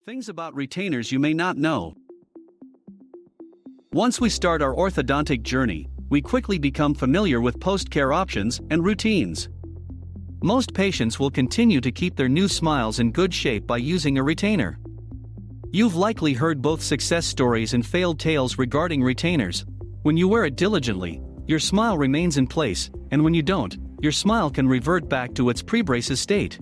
Things about retainers you may not know. Once we start our orthodontic journey, we quickly become familiar with post-care options and routines. Most patients will continue to keep their new smiles in good shape by using a retainer. You've likely heard both success stories and failed tales regarding retainers. When you wear it diligently, your smile remains in place, and when you don't, your smile can revert back to its pre-braces state.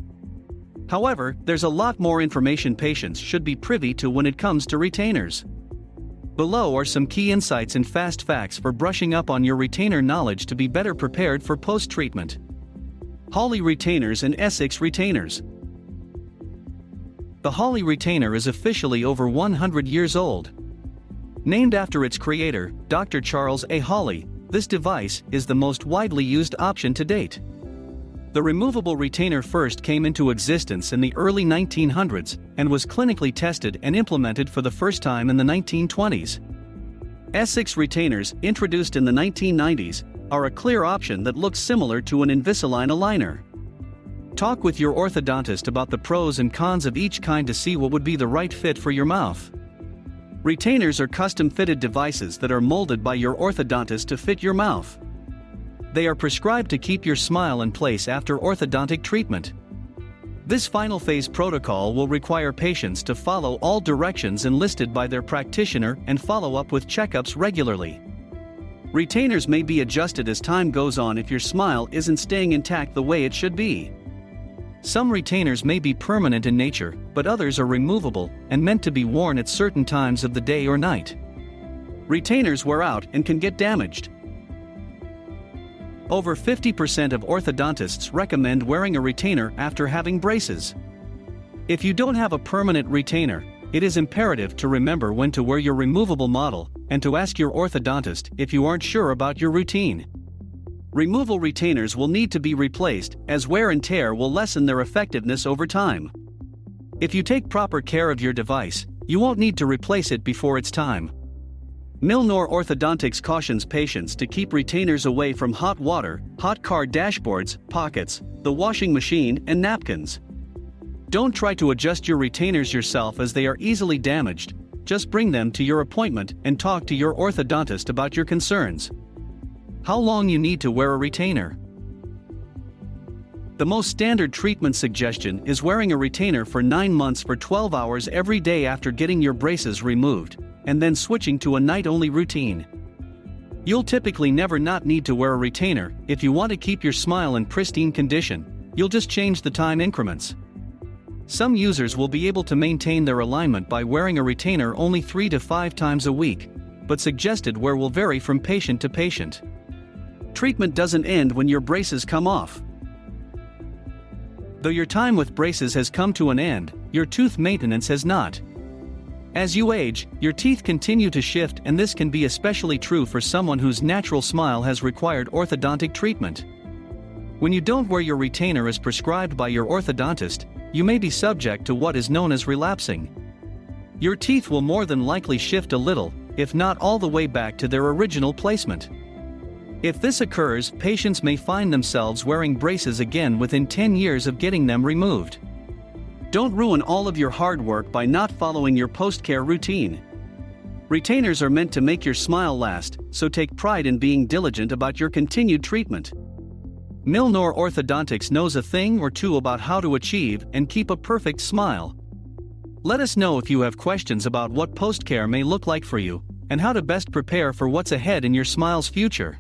However, there's a lot more information patients should be privy to when it comes to retainers. Below are some key insights and fast facts for brushing up on your retainer knowledge to be better prepared for post-treatment. Holley retainers and Essex retainers. The Holley retainer is officially over 100 years old. Named after its creator, Dr. Charles A. Holley, this device is the most widely used option to date. The removable retainer first came into existence in the early 1900s and was clinically tested and implemented for the first time in the 1920s. Essex retainers, introduced in the 1990s, are a clear option that looks similar to an Invisalign aligner. Talk with your orthodontist about the pros and cons of each kind to see what would be the right fit for your mouth. Retainers are custom-fitted devices that are molded by your orthodontist to fit your mouth. They are prescribed to keep your smile in place after orthodontic treatment. This final phase protocol will require patients to follow all directions enlisted by their practitioner and follow up with checkups regularly. Retainers may be adjusted as time goes on if your smile isn't staying intact the way it should be. Some retainers may be permanent in nature, but others are removable and meant to be worn at certain times of the day or night. Retainers wear out and can get damaged. Over 50% of orthodontists recommend wearing a retainer after having braces. If you don't have a permanent retainer, it is imperative to remember when to wear your removable model and to ask your orthodontist if you aren't sure about your routine. Removable retainers will need to be replaced, as wear and tear will lessen their effectiveness over time. If you take proper care of your device, you won't need to replace it before it's time. Milnor Orthodontics cautions patients to keep retainers away from hot water, hot car dashboards, pockets, the washing machine, and napkins. Don't try to adjust your retainers yourself as they are easily damaged. Just bring them to your appointment and talk to your orthodontist about your concerns. How long you need to wear a retainer? The most standard treatment suggestion is wearing a retainer for 9 months for 12 hours every day after getting your braces removed, and then switching to a night-only routine. You'll typically never not need to wear a retainer if you want to keep your smile in pristine condition. You'll just change the time increments. Some users will be able to maintain their alignment by wearing a retainer only 3 to 5 times a week, but suggested wear will vary from patient to patient. Treatment doesn't end when your braces come off. Though your time with braces has come to an end, your tooth maintenance has not. As you age, your teeth continue to shift, and this can be especially true for someone whose natural smile has required orthodontic treatment. When you don't wear your retainer as prescribed by your orthodontist, you may be subject to what is known as relapsing. Your teeth will more than likely shift a little, if not all the way back to their original placement. If this occurs, patients may find themselves wearing braces again within 10 years of getting them removed. Don't ruin all of your hard work by not following your post-care routine. Retainers are meant to make your smile last, so take pride in being diligent about your continued treatment. Milnor Orthodontics knows a thing or two about how to achieve and keep a perfect smile. Let us know if you have questions about what post-care may look like for you, and how to best prepare for what's ahead in your smile's future.